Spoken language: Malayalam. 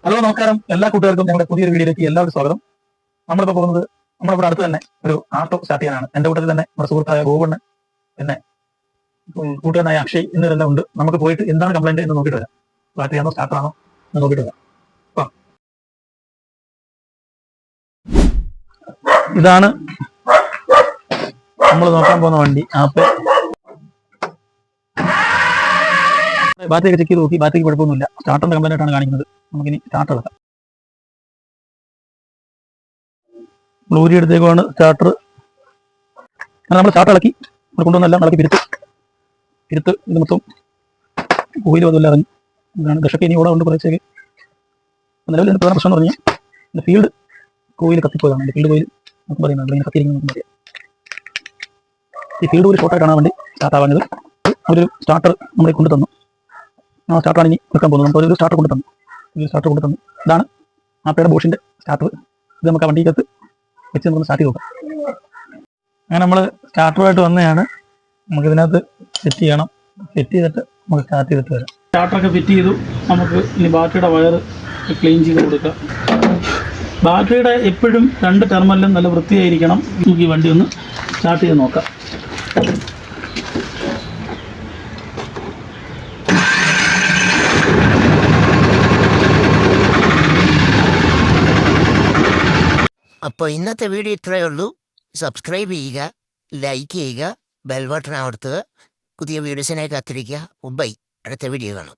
ഹലോ നമസ്കാരം, എല്ലാ കൂട്ടുകാർക്കും ഞങ്ങളുടെ പുതിയൊരു വീഡിയോയിലേക്ക് എല്ലാവർക്കും സ്വാഗതം. നമ്മളിപ്പോൾ പോകുന്നത് നമ്മുടെ ഇവിടെ അടുത്ത് തന്നെ ഒരു ആട്ടോ സ്റ്റാർട്ട് ചെയ്യാനാണ്. എന്റെ കൂട്ടത്തിൽ തന്നെ നമ്മുടെ സുഹൃത്തായ ഗോവണ്, പിന്നെ കൂട്ടുകാരനായ അക്ഷയ് എന്നിവരെല്ലാം ഉണ്ട്. നമുക്ക് പോയിട്ട് എന്താണ് കംപ്ലൈന്റ് എന്ന് നോക്കിയിട്ട് വരാം. ബാറ്ററി ആണോ സ്റ്റാർട്ടർ ആണോ എന്ന് നോക്കിയിട്ട് വരാം. ഇതാണ് നമ്മൾ നോക്കാൻ പോകുന്ന വണ്ടി. ആപ്പ് ബാറ്ററി ഒക്കെ ചെക്ക് ചെയ്ത് നോക്കി, ബാറ്ററിക്ക് കുഴപ്പമൊന്നുമില്ല. സ്റ്റാർട്ടറിന്റെ കംപ്ലൈന്റ് ആയിട്ടാണ് കാണിക്കുന്നത്. നമുക്കിനി സ്റ്റാർട്ടർ എടുക്കാം. ബ്ലൂരി എടുത്തേക്കുവാണ് സ്റ്റാർട്ടർ. അങ്ങനെ നമ്മൾ സ്റ്റാർട്ട് ഇളക്കി കൊണ്ടുവന്നെല്ലാം ഇളക്കി പിരുത്ത് ഇത് മൊത്തം ഓയിൽ അതുമല്ല ഇറങ്ങി. ഇതാണ് ദശക്ക് ഇനി ഓടെ കൊണ്ട് കുറച്ചേക്ക്. നിലവിൽ എൻ്റെ പ്രധാന പ്രശ്നം എന്ന് പറഞ്ഞാൽ എൻ്റെ ഫീൽഡ് കോയിൽ കത്തിപ്പോയതാണ്. എൻ്റെ ഫീൽഡ് കോയിൽ നമുക്ക് പറയുന്നത് ഇങ്ങനെ കത്തിയിരിക്കുന്നത് അറിയാം. ഈ ഫീൽഡ് കോയിൽ ഷോർട്ടായിട്ടാണ് വണ്ടി സ്റ്റാർട്ട് ആവാഞ്ഞത്. ഒരു സ്റ്റാർട്ടർ നമ്മളെ കൊണ്ടു തന്നു. ആ സ്റ്റാർട്ടറാണ് ഇനി വെക്കാൻ പോകുന്നത്. നമുക്ക് ഒരു സ്റ്റാർട്ടർ കൊണ്ടു തന്നു. ഇതാണ് ആപ്പയുടെ ബോഷിൻ്റെ സ്റ്റാർട്ടർ. ഇത് നമുക്ക് ആ വണ്ടിക്കകത്ത് വെച്ച് നമുക്ക് സ്റ്റാർട്ട് ചെയ്ത് നോക്കാം. അങ്ങനെ നമ്മൾ സ്റ്റാർട്ടറുമായിട്ട് വന്നതാണ്. നമുക്കിതിനകത്ത് സെറ്റ് ചെയ്യണം. സെറ്റ് ചെയ്തിട്ട് നമുക്ക് സ്റ്റാർട്ട് ചെയ്തിട്ട് വരാം. സ്റ്റാർട്ടറൊക്കെ ഫിറ്റ് ചെയ്തു. നമുക്ക് ഇനി ബാറ്ററിയുടെ വയർ ക്ലീൻ ചെയ്ത് കൊടുക്കാം. ബാറ്ററിയുടെ എപ്പോഴും 2 ടെർമിനലും നല്ല വൃത്തിയായിരിക്കണം. നമുക്ക് ഈ വണ്ടി ഒന്ന് സ്റ്റാർട്ട് ചെയ്ത് നോക്കാം. അപ്പോൾ ഇന്നത്തെ വീഡിയോ ഇത്രയേ ഉള്ളൂ. സബ്സ്ക്രൈബ് ചെയ്യുക, ലൈക്ക് ചെയ്യുക, ബെൽ ബട്ടൺ അമർത്തുക. പുതിയ വീഡിയോസിനായി കാത്തിരിക്കുക. ബൈ. അടുത്ത വീഡിയോ കാണാം.